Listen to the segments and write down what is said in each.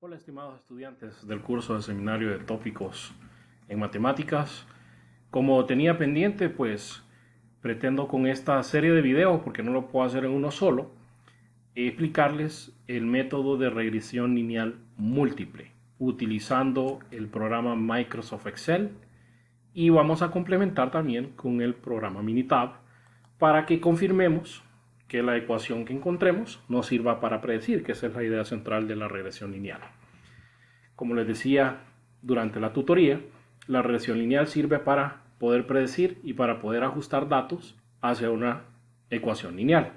Hola, estimados estudiantes del curso de seminario de tópicos en matemáticas. Como tenía pendiente, pues pretendo con esta serie de videos, porque no lo puedo hacer en uno solo, explicarles el método de regresión lineal múltiple utilizando el programa Microsoft Excel, y vamos a complementar también con el programa Minitab para que confirmemos que la ecuación que encontremos nos sirva para predecir, que esa es la idea central de la regresión lineal. Como les decía durante la tutoría, la regresión lineal sirve para poder predecir y para poder ajustar datos hacia una ecuación lineal.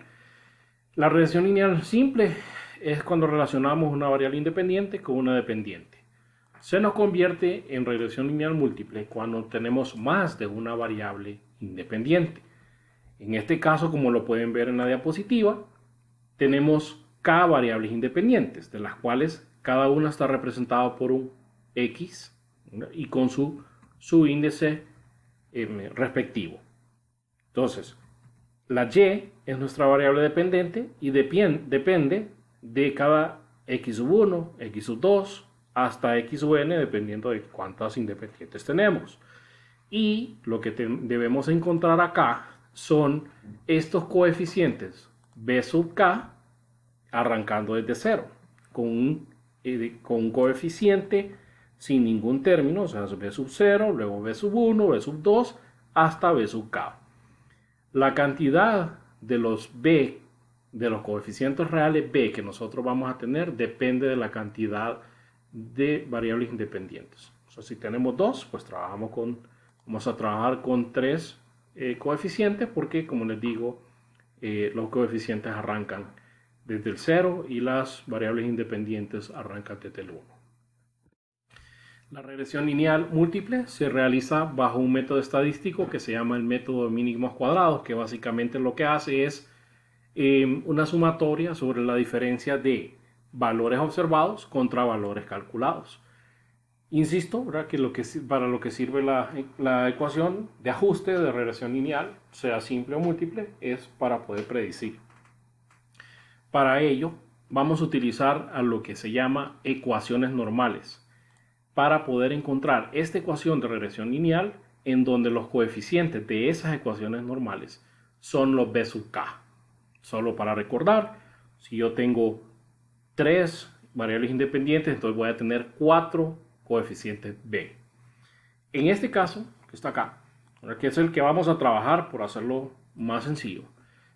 La regresión lineal simple es cuando relacionamos una variable independiente con una dependiente. Se nos convierte en regresión lineal múltiple cuando tenemos más de una variable independiente. En este caso, como lo pueden ver en la diapositiva, tenemos k variables independientes, de las cuales cada una está representada por un x y con su índice respectivo. Entonces, la y es nuestra variable dependiente y depende de cada x sub 1, x sub 2, hasta x sub n, dependiendo de cuántas independientes tenemos. Y lo que debemos encontrar acá son estos coeficientes b sub k arrancando desde 0, con un coeficiente sin ningún término, o sea, b sub 0, luego b sub 1, b sub 2, hasta b sub k. La cantidad de los b, de los coeficientes reales b que nosotros vamos a tener, depende de la cantidad de variables independientes. O sea, si tenemos 2, pues vamos a trabajar con 3 coeficientes, porque, como les digo, los coeficientes arrancan desde el 0 y las variables independientes arrancan desde el 1. La regresión lineal múltiple se realiza bajo un método estadístico que se llama el método de mínimos cuadrados, que básicamente lo que hace es una sumatoria sobre la diferencia de valores observados contra valores calculados. Insisto, ¿verdad?, que para lo que sirve la ecuación de ajuste de regresión lineal, sea simple o múltiple, es para poder predecir. Para ello, vamos a utilizar a lo que se llama ecuaciones normales, para poder encontrar esta ecuación de regresión lineal en donde los coeficientes de esas ecuaciones normales son los b sub k. Solo para recordar, si yo tengo 3 variables independientes, entonces voy a tener 4 coeficientes b. En este caso, que está acá, que es el que vamos a trabajar por hacerlo más sencillo,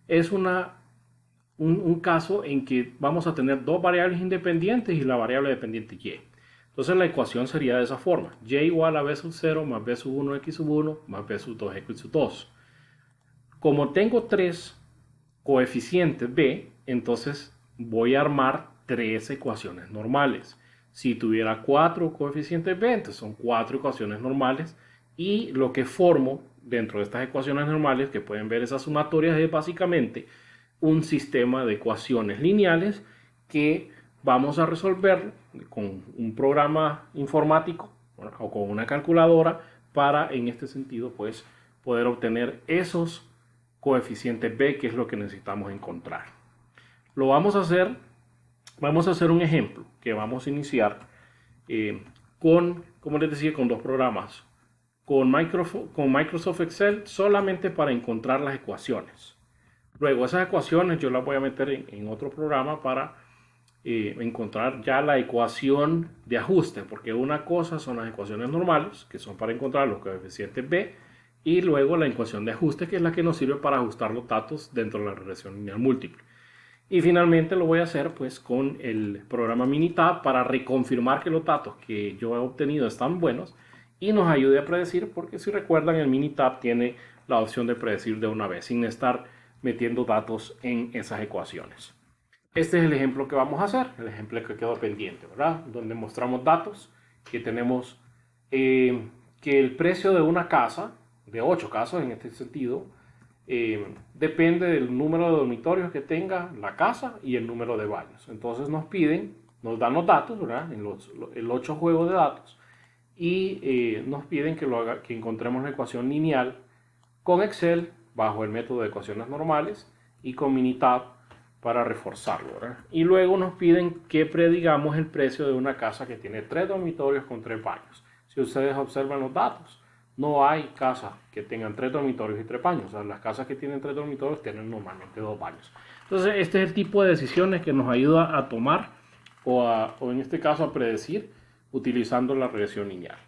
es un caso en que vamos a tener dos variables independientes y la variable dependiente y. Entonces la ecuación sería de esa forma: y igual a b sub 0 más b sub 1 x sub 1 más b sub 2 x sub 2. Como tengo 3 coeficientes b, entonces voy a armar 3 ecuaciones normales. Si tuviera 4 coeficientes b, entonces son 4 ecuaciones normales, y lo que formo dentro de estas ecuaciones normales, que pueden ver esas sumatorias, es básicamente un sistema de ecuaciones lineales que vamos a resolver con un programa informático o con una calculadora para, en este sentido, pues poder obtener esos coeficientes b, que es lo que necesitamos encontrar. Lo vamos a hacer un ejemplo que vamos a iniciar como les decía, con dos programas. Con Microsoft Excel, solamente para encontrar las ecuaciones. Luego esas ecuaciones yo las voy a meter en otro programa para encontrar ya la ecuación de ajuste, porque una cosa son las ecuaciones normales, que son para encontrar los coeficientes b, y luego la ecuación de ajuste, que es la que nos sirve para ajustar los datos dentro de la regresión lineal múltiple. Y finalmente lo voy a hacer pues con el programa Minitab para reconfirmar que los datos que yo he obtenido están buenos y nos ayude a predecir, porque si recuerdan, el Minitab tiene la opción de predecir de una vez sin estar metiendo datos en esas ecuaciones. Este es el ejemplo que vamos a hacer, el ejemplo que quedó pendiente, ¿verdad? Donde mostramos datos que tenemos que el precio de una casa, de 8 casas en este sentido, depende del número de dormitorios que tenga la casa y el número de baños. Entonces nos dan los datos, ¿verdad?, el 8 juegos de datos, y nos piden que encontremos la ecuación lineal con Excel bajo el método de ecuaciones normales y con Minitab para reforzarlo, ¿verdad? Y luego nos piden que predigamos el precio de una casa que tiene 3 dormitorios con 3 baños. Si ustedes observan los datos, no hay casas que tengan 3 dormitorios y 3 baños. O sea, las casas que tienen 3 dormitorios tienen normalmente 2 baños. Entonces, este es el tipo de decisiones que nos ayuda a tomar o en este caso a predecir utilizando la regresión lineal.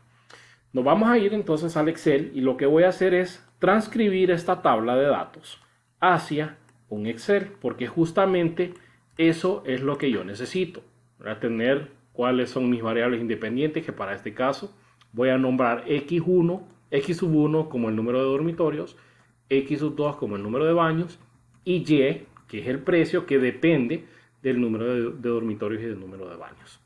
Nos vamos a ir entonces al Excel y lo que voy a hacer es transcribir esta tabla de datos hacia un Excel, porque justamente eso es lo que yo necesito para tener cuáles son mis variables independientes, que para este caso voy a nombrar x1, x sub 1 como el número de dormitorios, x sub 2 como el número de baños y y, que es el precio que depende del número de dormitorios y del número de baños.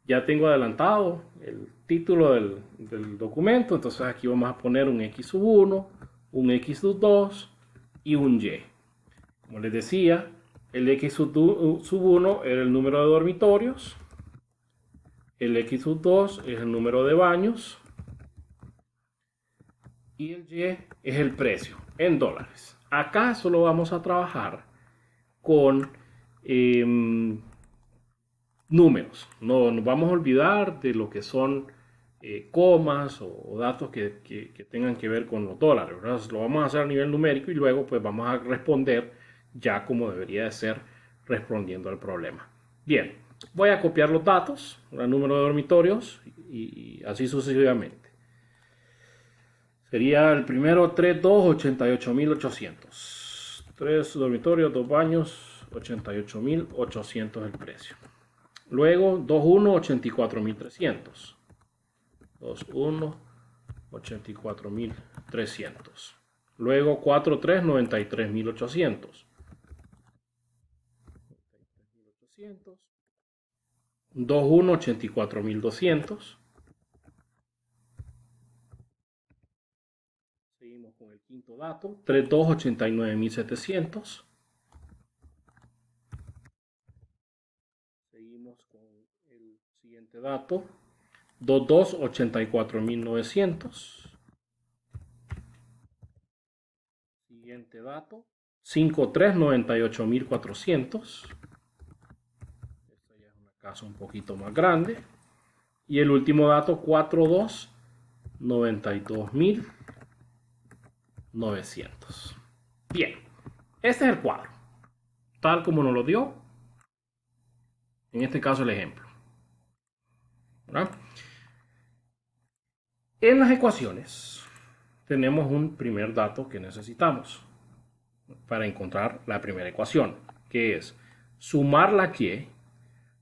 Ya tengo adelantado el título del documento, entonces aquí vamos a poner un x sub 1, un x sub 2 y un y. Como les decía, el x sub 1 era el número de dormitorios, el x sub 2 es el número de baños y el y es el precio en dólares. Acá solo vamos a trabajar con números. No nos vamos a olvidar de lo que son comas o datos que tengan que ver con los dólares, ¿verdad? Lo vamos a hacer a nivel numérico y luego pues vamos a responder ya como debería de ser respondiendo al problema. Bien, voy a copiar los datos, el número de dormitorios y así sucesivamente. Sería el primero 3, 2, 88.800. 3 dormitorios, 2 baños, 88.800 el precio. Luego 2.1, 84.300. 2.1, 84.300. Luego 4.3, 93.800. 2.1, 84.200. Seguimos con el quinto dato. 3.2, 89.700. Seguimos con el siguiente dato. 2.2, 84.900. Siguiente dato. 5.3, 98.400. Esta ya es una casa un poquito más grande. Y el último dato, 4.2, 92.900. Bien, este es el cuadro, tal como nos lo dio, en este caso el ejemplo. ¿Verdad? En las ecuaciones tenemos un primer dato que necesitamos para encontrar la primera ecuación, que es sumar la y,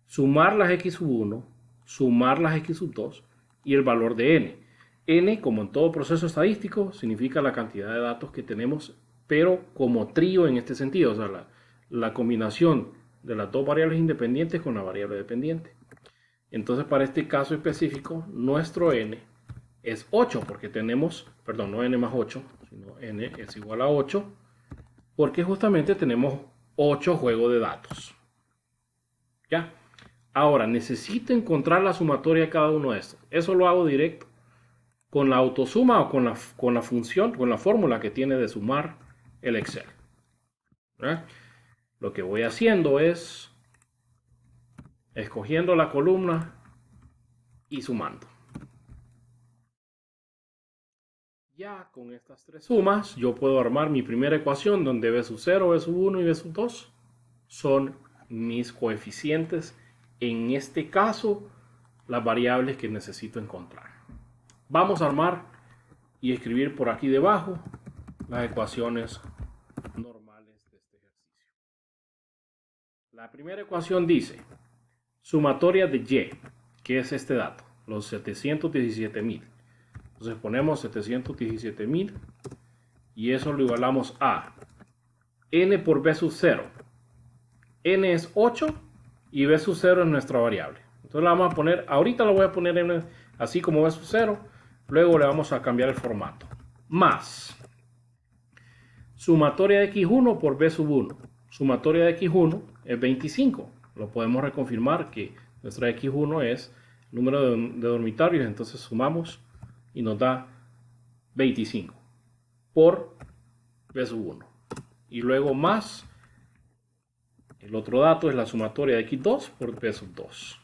sumar las x sub 1, sumar las x sub 2 y el valor de n. N, como en todo proceso estadístico, significa la cantidad de datos que tenemos, pero como trío en este sentido, o sea, la combinación de las dos variables independientes con la variable dependiente. Entonces, para este caso específico, nuestro n es 8, porque tenemos, perdón, no n más 8, sino n es igual a 8, porque justamente tenemos 8 juegos de datos. ¿Ya? Ahora, necesito encontrar la sumatoria de cada uno de estos. Eso lo hago directo con la autosuma o con la función, con la fórmula que tiene de sumar el Excel. ¿Verdad? Lo que voy haciendo es escogiendo la columna y sumando. Ya con estas tres sumas, yo puedo armar mi primera ecuación donde b sub 0, b sub 1 y b sub 2 son mis coeficientes. En este caso, las variables que necesito encontrar. Vamos a armar y escribir por aquí debajo las ecuaciones normales de este ejercicio. La primera ecuación dice sumatoria de y, que es este dato, los 717.000. Entonces ponemos 717.000 y eso lo igualamos a n por b sub 0. N es 8 y b sub 0 es nuestra variable. Entonces la vamos a poner, ahorita lo voy a poner en así como b sub 0, luego le vamos a cambiar el formato. Más sumatoria de x1 por b sub 1. Sumatoria de x1 es 25. Lo podemos reconfirmar que nuestra x1 es el número de dormitorios, entonces sumamos y nos da 25 por b sub 1. Y luego más El otro dato es la sumatoria de x2 por b sub 2.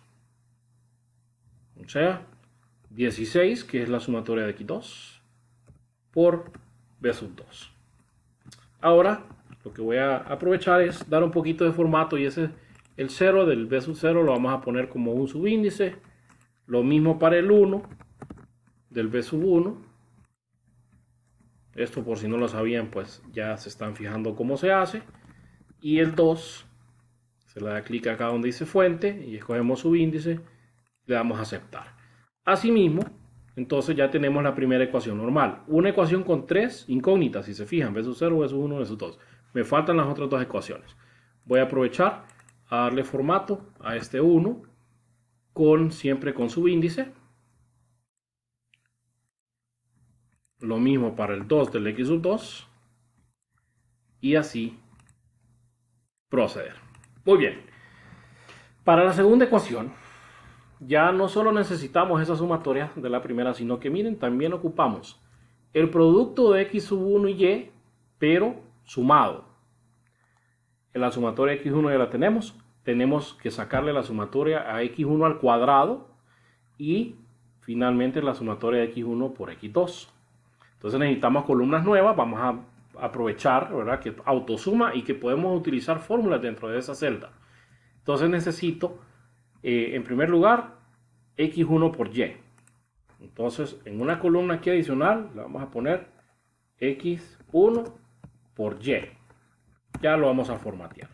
O sea, 16, que es la sumatoria de x2 por b sub 2. Ahora, lo que voy a aprovechar es dar un poquito de formato, y ese, el 0 del b sub 0 lo vamos a poner como un subíndice. Lo mismo para el 1 del b sub 1. Esto, por si no lo sabían, pues ya se están fijando cómo se hace. Y el 2, se le da clic acá donde dice fuente y escogemos subíndice, le damos a aceptar. Asimismo, entonces ya tenemos la primera ecuación normal. Una ecuación con 3 incógnitas, si se fijan, b sub 0, b sub 1, b sub 2. Me faltan las otras dos ecuaciones. Voy a aprovechar a darle formato a este 1, siempre con subíndice. Lo mismo para el 2 del x sub 2. Y así proceder. Muy bien. Para la segunda ecuación, ya no solo necesitamos esa sumatoria de la primera, sino que miren, también ocupamos el producto de x sub 1 y y, pero sumado. En la sumatoria de x1 ya la tenemos. Tenemos que sacarle la sumatoria a x1 al cuadrado y finalmente la sumatoria de x1 por x2. Entonces necesitamos columnas nuevas. Vamos a aprovechar, ¿verdad?, que autosuma y que podemos utilizar fórmulas dentro de esa celda. Entonces necesito, en primer lugar, x1 por y. Entonces en una columna aquí adicional le vamos a poner x1 por y. Ya lo vamos a formatear.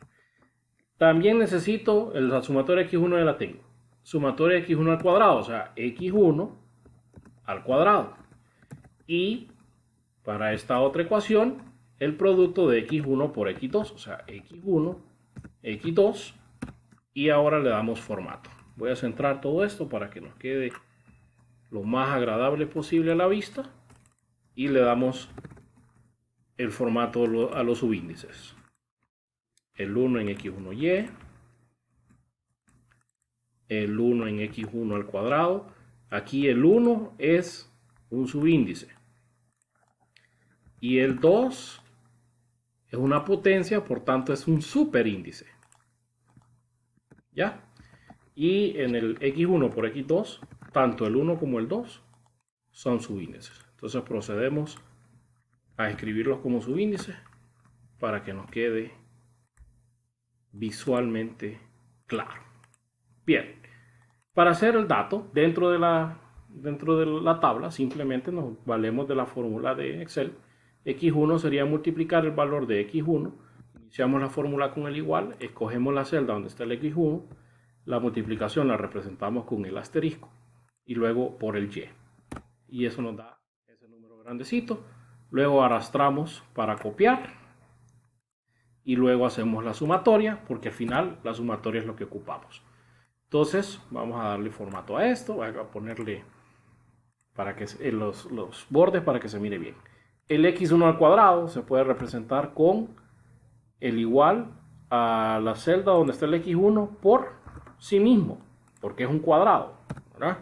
También necesito la sumatoria de x1, ya la tengo. Sumatoria de x1 al cuadrado, o sea, x1 al cuadrado. Y para esta otra ecuación, el producto de x1 por x2, o sea, x1, x2. Y ahora le damos formato. Voy a centrar todo esto para que nos quede lo más agradable posible a la vista. Y le damos el formato a los subíndices. El 1 en x1y, el 1 en x1 al cuadrado. Aquí el 1 es un subíndice y el 2 es una potencia, por tanto es un superíndice. ¿Ya? Y en el x1 por x2, tanto el 1 como el 2 son subíndices. Entonces procedemos a escribirlos como subíndices para que nos quede visualmente claro. Bien, para hacer el dato dentro de la tabla, simplemente nos valemos de la fórmula de Excel. x1 sería multiplicar el valor de x1. Iniciamos la fórmula con el igual, escogemos la celda donde está el x1, la multiplicación la representamos con el asterisco y luego por el y. Y eso nos da ese número grandecito. Luego arrastramos para copiar. Y luego hacemos la sumatoria, porque al final la sumatoria es lo que ocupamos. Entonces vamos a darle formato a esto. Voy a ponerle para que los bordes para que se mire bien. El x1 al cuadrado se puede representar con el igual a la celda donde está el x1 por sí mismo, porque es un cuadrado, ¿verdad?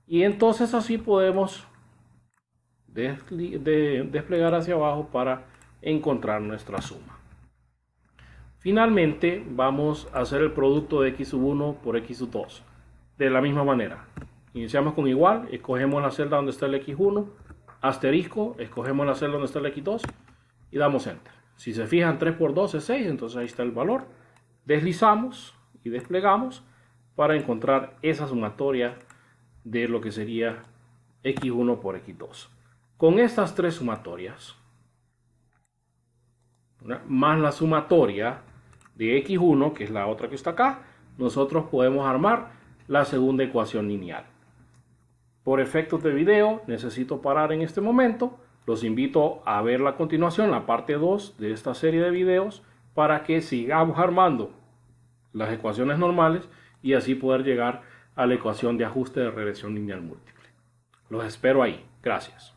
Y entonces así podemos desplegar hacia abajo para encontrar nuestra suma. Finalmente vamos a hacer el producto de x sub 1 por x sub 2 de la misma manera. Iniciamos con igual, escogemos la celda donde está el x1, asterisco, escogemos la celda donde está el x2 y damos enter. Si se fijan, 3 por 2 es 6, entonces ahí está el valor. Deslizamos y desplegamos para encontrar esa sumatoria de lo que sería x1 por x2. Con estas tres sumatorias, más la sumatoria de x1, que es la otra que está acá, nosotros podemos armar la segunda ecuación lineal. Por efectos de video, necesito parar en este momento. Los invito a ver la continuación, la parte 2 de esta serie de videos, para que sigamos armando las ecuaciones normales y así poder llegar a la ecuación de ajuste de regresión lineal múltiple. Los espero ahí. Gracias.